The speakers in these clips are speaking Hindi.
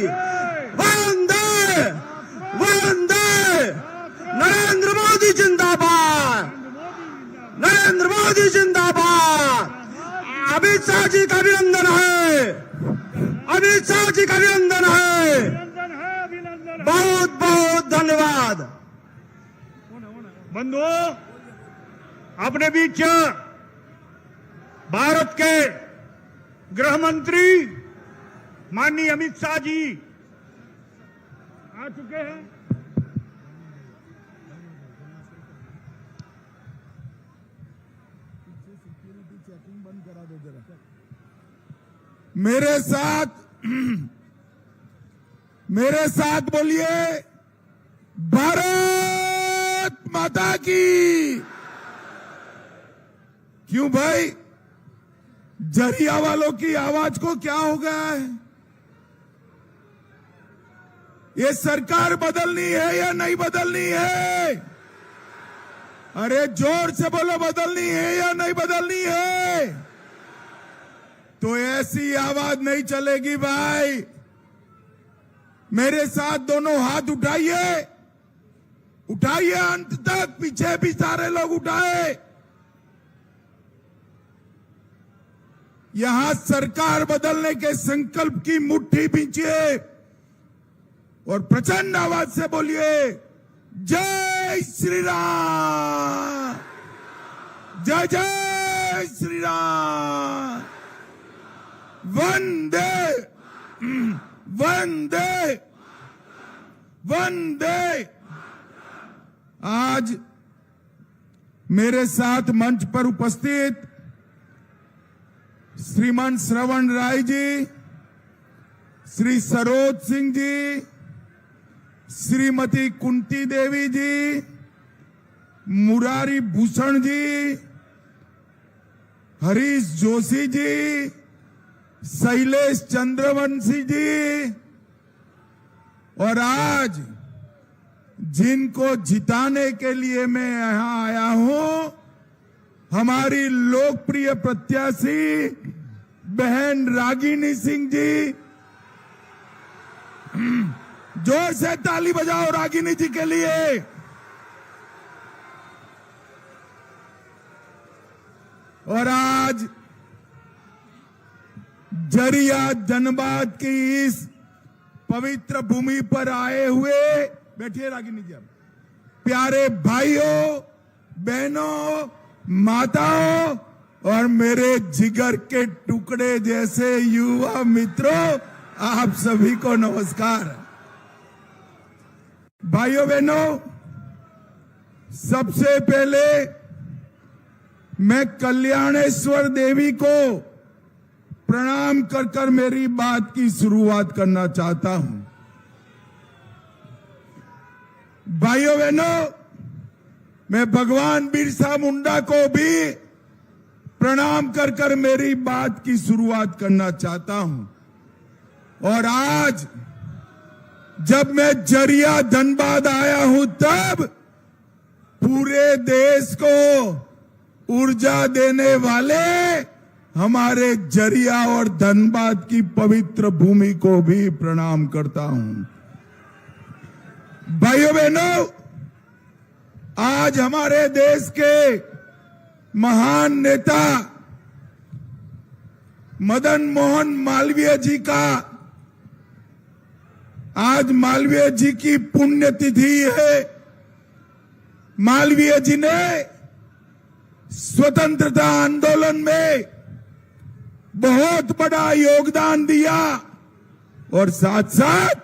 वंदे वंदे नरेंद्र मोदी जिंदाबाद, नरेंद्र मोदी जिंदाबाद। अमित शाह जी का अभिनंदन है, अमित शाह जी का अभिनंदन है। बहुत बहुत धन्यवाद। बंधुओं, अपने बीच भारत के गृह मंत्री माननीय अमित शाह जी आ चुके हैं। मेरे साथ बोलिए, भारत माता की। क्यों भाई, जरिया वालों की आवाज को क्या हो गया है? ये सरकार बदलनी है या नहीं बदलनी है? अरे जोर से बोलो, बदलनी है या नहीं बदलनी है? तो ऐसी आवाज नहीं चलेगी भाई। मेरे साथ दोनों हाथ उठाइए, उठाइए अंत तक, पीछे भी सारे लोग उठाए। यहां सरकार बदलने के संकल्प की मुट्ठी पीछे और प्रचंड आवाज से बोलिए, जय श्री राम, जय जय श्री राम, वंदे वंदे वंदे। आज मेरे साथ मंच पर उपस्थित श्रीमान श्रवण राय जी, श्री सरोज सिंह जी, श्रीमती कुंती देवी जी, मुरारी भूषण जी, हरीश जोशी जी, शैलेश चंद्रवंशी जी, और आज जिनको जिताने के लिए मैं यहां आया हूं, हमारी लोकप्रिय प्रत्याशी बहन रागिनी सिंह जी। जोर से ताली बजाओ रागिनी जी के लिए। और आज जरिया धनबाद की इस पवित्र भूमि पर आए हुए, बैठिए रागिनी जी, प्यारे भाइयों बहनों माताओं और मेरे जिगर के टुकड़े जैसे युवा मित्रों, आप सभी को नमस्कार। भाइयों बहनों, सबसे पहले मैं कल्याणेश्वर देवी को प्रणाम कर कर मेरी बात की शुरुआत करना चाहता हूं। भाइयों बहनों, मैं भगवान बिरसा मुंडा को भी प्रणाम कर कर मेरी बात की शुरुआत करना चाहता हूं। और आज जब मैं जरिया धनबाद आया हूं, तब पूरे देश को ऊर्जा देने वाले हमारे जरिया और धनबाद की पवित्र भूमि को भी प्रणाम करता हूं। भाइयों बहनों, आज हमारे देश के महान नेता मदन मोहन मालवीय जी का आज मालवीय जी की पुण्यतिथि है। मालवीय जी ने स्वतंत्रता आंदोलन में बहुत बड़ा योगदान दिया और साथ साथ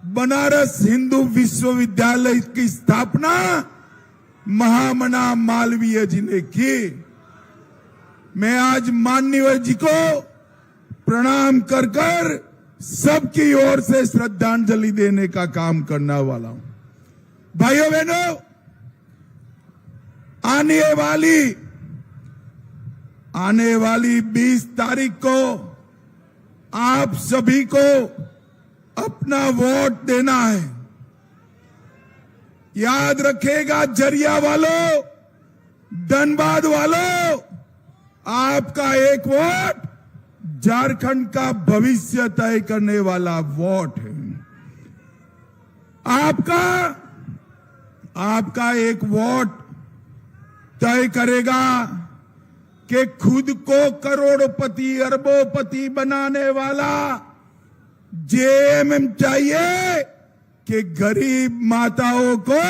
बनारस हिंदू विश्वविद्यालय की स्थापना महामना मालवीय जी ने की। मैं आज माननीय जी को प्रणाम कर कर सबकी ओर से श्रद्धांजलि देने का काम करने वाला हूं। भाइयों बहनों, आने वाली 20 तारीख को आप सभी को अपना वोट देना है। याद रखेगा जरिया वालों, धनबाद वालों, आपका एक वोट झारखंड का भविष्य तय करने वाला वोट है। आपका एक वोट तय करेगा कि खुद को करोड़पति अरबोपति बनाने वाला जेएमएम चाहिए कि गरीब माताओं को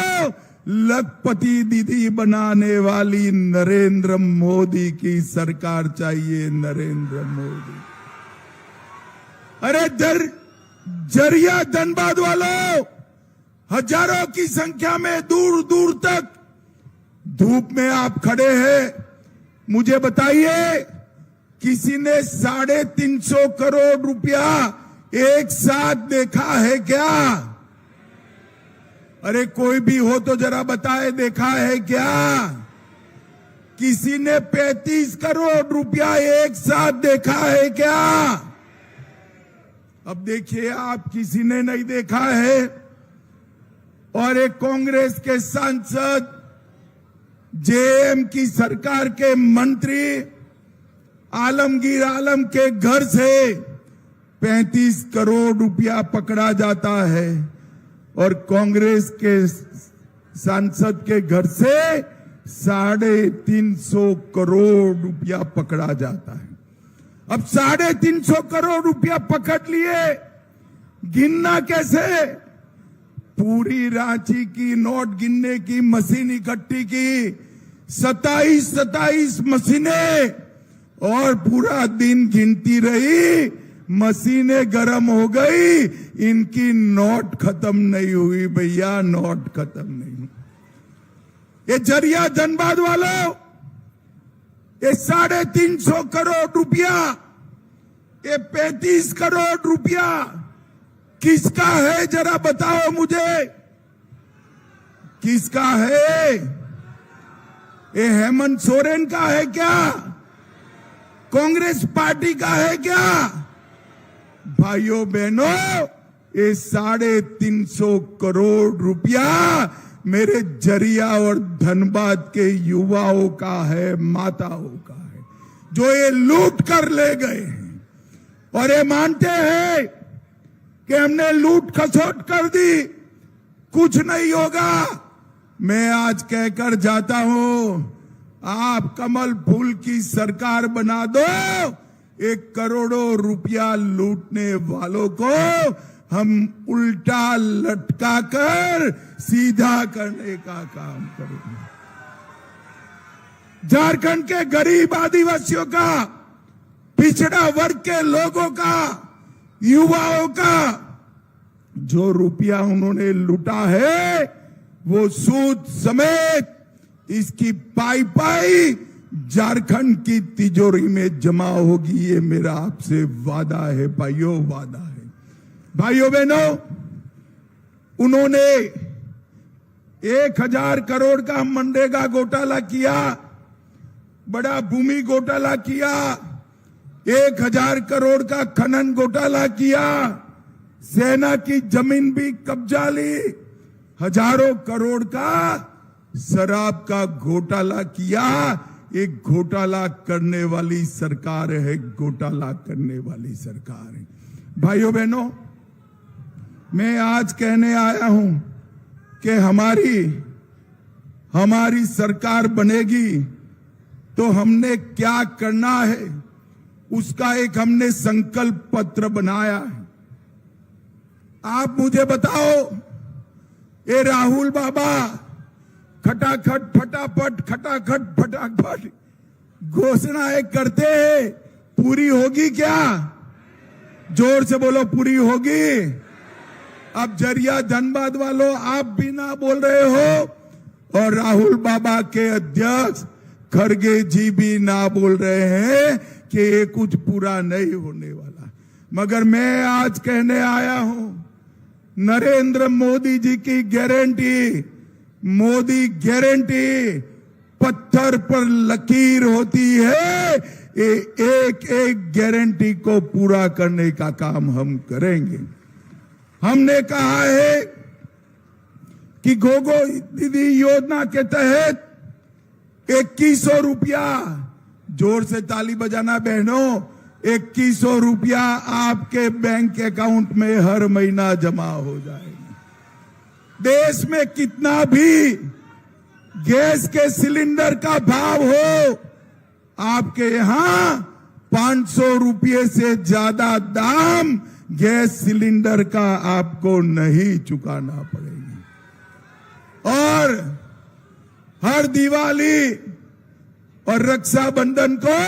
लखपति दीदी बनाने वाली नरेंद्र मोदी की सरकार चाहिए। नरेंद्र मोदी। अरे जरिया धनबाद वालों, हजारों की संख्या में दूर दूर तक धूप में आप खड़े हैं, मुझे बताइए किसी ने 350 करोड़ रुपया एक साथ देखा है क्या? अरे कोई भी हो तो जरा बताए, देखा है क्या? किसी ने 35 करोड़ रुपया एक साथ देखा है क्या? अब देखिए, आप किसी ने नहीं देखा है और एक कांग्रेस के सांसद, जेएम की सरकार के मंत्री आलमगीर आलम के घर से 35 करोड़ रुपया पकड़ा जाता है और कांग्रेस के सांसद के घर से 350 करोड़ रुपया पकड़ा जाता है। अब 350 करोड़ रुपया पकड़ लिए, गिनना कैसे? पूरी रांची की नोट गिनने की मशीन इकट्ठी की, 27 मशीनें, और पूरा दिन गिनती रही, मशीनें गर्म हो गई, इनकी नोट खत्म नहीं हुई भैया, नोट खत्म नहीं हुई। ये जरिया धनबाद वालों, ये 350 करोड़ रुपया, ये 35 करोड़ रुपया किसका है? जरा बताओ मुझे, किसका है? ये हेमंत सोरेन का है क्या? कांग्रेस पार्टी का है क्या? भाइयों बहनों, ये 350 करोड़ रुपया मेरे जरिया और धनबाद के युवाओं का है, माताओं का है, जो ये लूट कर ले गए हैं और ये मानते हैं कि हमने लूट खसोट कर दी, कुछ नहीं होगा। मैं आज कहकर जाता हूं, आप कमल फूल की सरकार बना दो, 1 करोड़ों रुपया लूटने वालों को हम उल्टा लटका कर सीधा करने का काम करेंगे। झारखंड के गरीब आदिवासियों का, पिछड़ा वर्ग के लोगों का, युवाओं का जो रुपया उन्होंने लूटा है, वो सूद समेत इसकी पाई झारखंड की तिजोरी में जमा होगी। ये मेरा आपसे वादा है भाइयों, वादा है। भाइयों बहनों, उन्होंने 1000 करोड़ का मनरेगा घोटाला किया, बड़ा भूमि घोटाला किया, 1000 करोड़ का खनन घोटाला किया, सेना की जमीन भी कब्जा ली, हजारों करोड़ का शराब का घोटाला किया। एक घोटाला करने वाली सरकार है, घोटाला करने वाली सरकार है। भाइयों बहनों, मैं आज कहने आया हूं कि हमारी सरकार बनेगी तो हमने क्या करना है, उसका एक हमने संकल्प पत्र बनाया है। आप मुझे बताओ, ये राहुल बाबा खटाखट फटाफट घोषणाएं करते हैं, पूरी होगी क्या? जोर से बोलो, पूरी होगी? अब जरिया धनबाद वालों, आप भी ना बोल रहे हो और राहुल बाबा के अध्यक्ष खड़गे जी भी ना बोल रहे हैं कि ये कुछ पूरा नहीं होने वाला। मगर मैं आज कहने आया हूं, नरेंद्र मोदी जी की गारंटी, मोदी गारंटी पत्थर पर लकीर होती है। ये एक गारंटी को पूरा करने का काम हम करेंगे। हमने कहा है कि गोगो दीदी योजना के तहत 2100 रुपया, जोर से ताली बजाना बहनों, 2100 रुपया आपके बैंक अकाउंट में हर महीना जमा हो जाएगा। देश में कितना भी गैस के सिलेंडर का भाव हो, आपके यहां 500 रुपये से ज्यादा दाम गैस सिलेंडर का आपको नहीं चुकाना पड़ेगा। और हर दिवाली और रक्षाबंधन को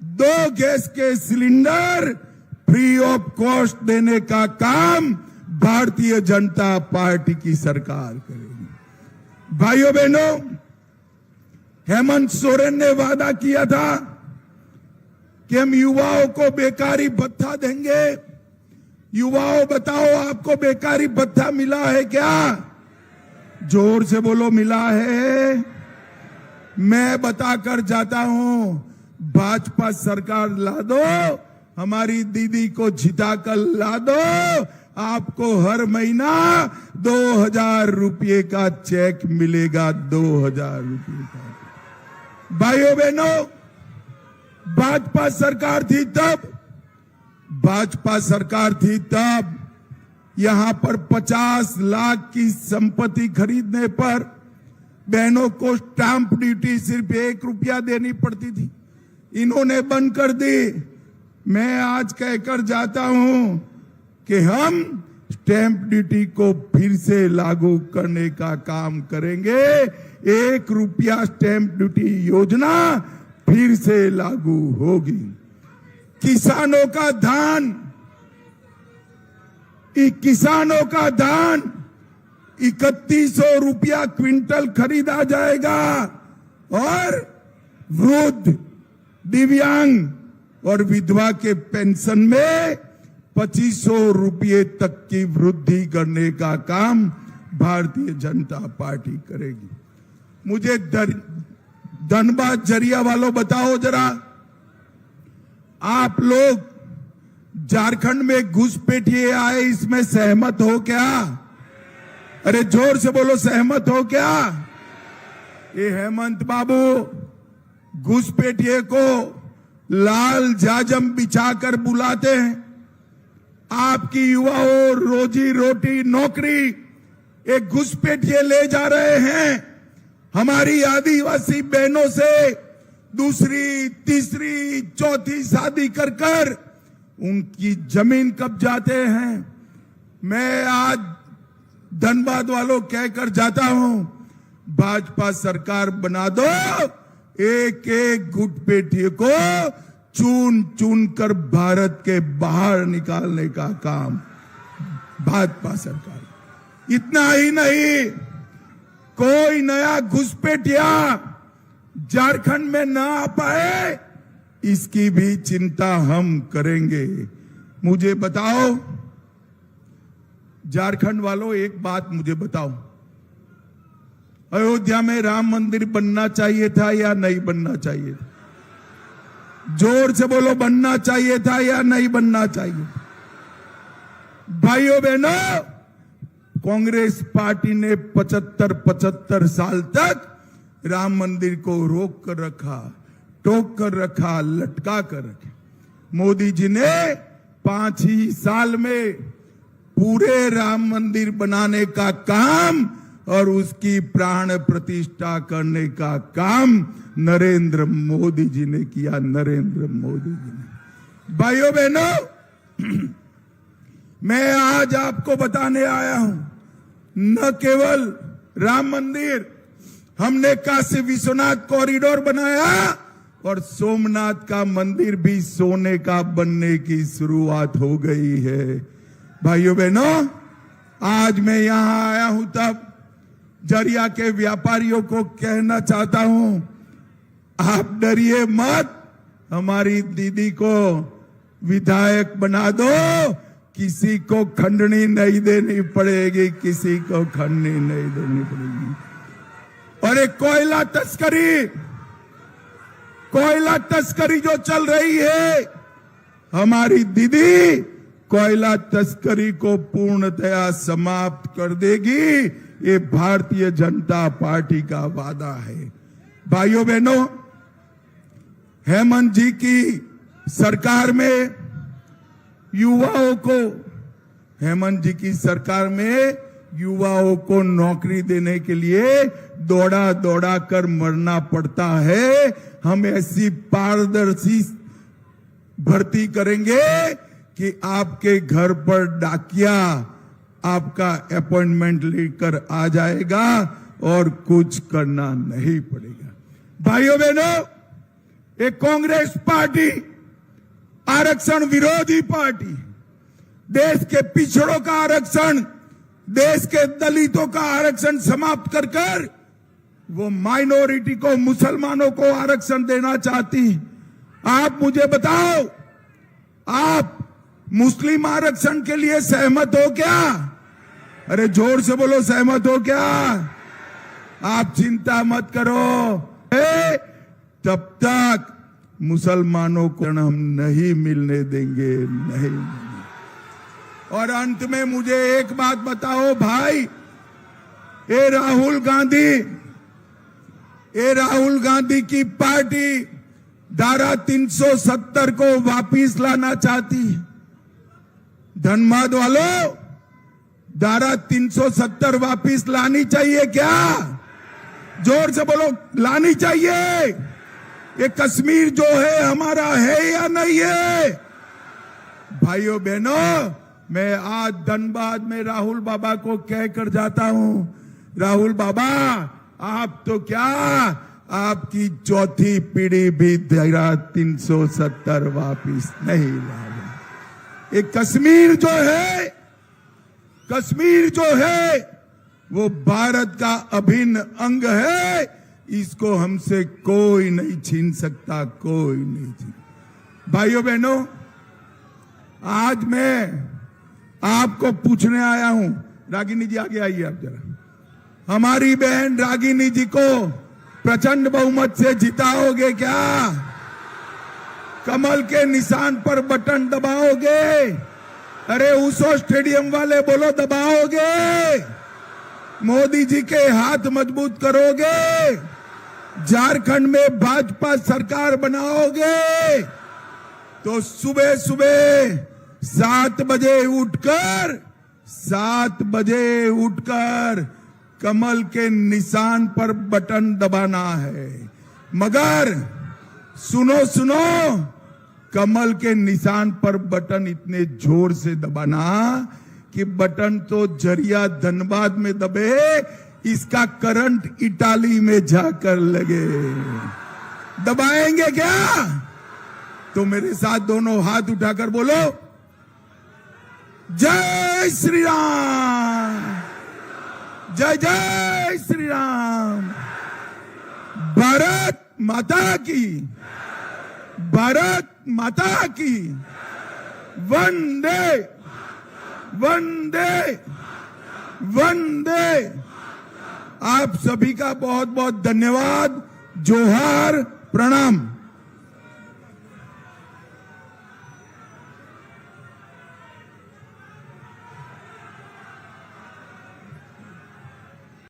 2 गैस के सिलेंडर फ्री ऑफ कॉस्ट देने का काम भारतीय जनता पार्टी की सरकार करेगी। भाइयों बहनों, हेमंत सोरेन ने वादा किया था कि हम युवाओं को बेकारी भत्ता देंगे। युवाओं, बताओ आपको बेकारी भत्ता मिला है क्या? जोर से बोलो, मिला है? मैं बताकर जाता हूं, भाजपा सरकार ला दो, हमारी दीदी को जिताकर ला दो, आपको हर महीना 2000 रुपये का चेक मिलेगा। 2000 रुपये का। भाइयों बहनों, भाजपा सरकार थी तब यहां पर 50 लाख की संपत्ति खरीदने पर बहनों को स्टैंप ड्यूटी सिर्फ 1 रुपया देनी पड़ती थी। इन्होंने बंद कर दी। मैं आज कहकर जाता हूं कि हम स्टैंप ड्यूटी को फिर से लागू करने का काम करेंगे। 1 रुपया स्टैंप ड्यूटी योजना फिर से लागू होगी। किसानों का धान 3100 रुपया क्विंटल खरीदा जाएगा और वृद्ध, दिव्यांग और विधवा के पेंशन में 2500 रुपये तक की वृद्धि करने का काम भारतीय जनता पार्टी करेगी। मुझे धनबाद जरिया वालों बताओ जरा, आप लोग झारखंड में घुसपैठिए आए, इसमें सहमत हो क्या? अरे जोर से बोलो, सहमत हो क्या? ये हेमंत बाबू घुसपैठिए को लाल जाजम बिछाकर बुलाते हैं। आपकी युवाओं रोजी रोटी नौकरी एक घुसपैठिए ले जा रहे हैं। हमारी आदिवासी बहनों से दूसरी, तीसरी, चौथी शादी कर उनकी जमीन कब्जाते हैं। मैं आज धनबाद वालों कहकर जाता हूं, भाजपा सरकार बना दो। एक एक घुसपैठिए को चुन चुन कर भारत के बाहर निकालने का काम भाजपा सरकार। इतना ही नहीं, कोई नया घुसपैठिया झारखंड में ना आ पाए, इसकी भी चिंता हम करेंगे। मुझे बताओ झारखंड वालों, एक बात मुझे बताओ, अयोध्या में राम मंदिर बनना चाहिए था या नहीं बनना चाहिए था? जोर से बोलो, बनना चाहिए था या नहीं बनना चाहिए? भाइयों बहनों, कांग्रेस पार्टी ने 75 साल तक राम मंदिर को रोक कर रखा, टोक कर रखा, लटका कर रखा। मोदी जी ने 5 ही साल में पूरे राम मंदिर बनाने का काम और उसकी प्राण प्रतिष्ठा करने का काम नरेंद्र मोदी जी ने किया। नरेंद्र मोदी जी ने। भाइयों बहनों, मैं आज आपको बताने आया हूं, न केवल राम मंदिर, हमने काशी विश्वनाथ कॉरिडोर बनाया और सोमनाथ का मंदिर भी सोने का बनने की शुरुआत हो गई है। भाइयों बहनों, आज मैं यहां आया हूं तब जरिया के व्यापारियों को कहना चाहता हूं, आप डरिए मत, हमारी दीदी को विधायक बना दो, किसी को खंडनी नहीं देनी पड़ेगी, किसी को खंडनी नहीं देनी पड़ेगी। और एक कोयला तस्करी जो चल रही है, हमारी दीदी कोयला तस्करी को पूर्णतया समाप्त कर देगी। ये भारतीय जनता पार्टी का वादा है। भाइयों बहनों, हेमंत जी की सरकार में युवाओं को, हेमंत जी की सरकार में युवाओं को नौकरी देने के लिए दौड़ा दौड़ा कर मरना पड़ता है। हम ऐसी पारदर्शी भर्ती करेंगे कि आपके घर पर डाकिया आपका अपॉइंटमेंट लेकर आ जाएगा और कुछ करना नहीं पड़ेगा। भाइयों बहनों, एक कांग्रेस पार्टी आरक्षण विरोधी पार्टी, देश के पिछड़ों का आरक्षण, देश के दलितों का आरक्षण समाप्त कर कर वो माइनॉरिटी को, मुसलमानों को आरक्षण देना चाहती। आप मुझे बताओ, आप मुस्लिम आरक्षण के लिए सहमत हो क्या? अरे जोर से बोलो, सहमत हो क्या? आप चिंता मत करो, तब तक मुसलमानों को हम नहीं मिलने देंगे, नहीं मिलेंगे। और अंत में मुझे एक बात बताओ भाई, ये राहुल गांधी की पार्टी धारा 370 को वापिस लाना चाहती है। धनबाद वालों, धारा 370 वापिस लानी चाहिए क्या? जोर से बोलो, लानी चाहिए। ये कश्मीर जो है हमारा है या नहीं है? भाइयों बहनों, मैं आज धनबाद में राहुल बाबा को कहकर जाता हूं, राहुल बाबा आप तो क्या, आपकी चौथी पीढ़ी भी धारा 370 वापिस नहीं लाएगी। एक कश्मीर जो है वो भारत का अभिन्न अंग है, इसको हमसे कोई नहीं छीन सकता, कोई नहीं छीन। भाइयों बहनों, आज मैं आपको पूछने आया हूं, रागिनी जी आगे आइए आप जरा, हमारी बहन रागिनी जी को प्रचंड बहुमत से जिताओगे क्या? कमल के निशान पर बटन दबाओगे? अरे ऊसो स्टेडियम वाले बोलो, दबाओगे? मोदी जी के हाथ मजबूत करोगे? झारखंड में भाजपा सरकार बनाओगे? तो सुबह सुबह 7 बजे उठकर कमल के निशान पर बटन दबाना है। मगर सुनो, कमल के निशान पर बटन इतने जोर से दबाना कि बटन तो जरिया धनबाद में दबे, इसका करंट इटाली में जाकर लगे। दबाएंगे क्या? तो मेरे साथ दोनों हाथ उठाकर बोलो, जय श्री राम, जय जय श्री राम। भारत माता की, भारत माता की। वंदे वंदे वंदे। आप सभी का बहुत बहुत धन्यवाद। जोहार, प्रणाम।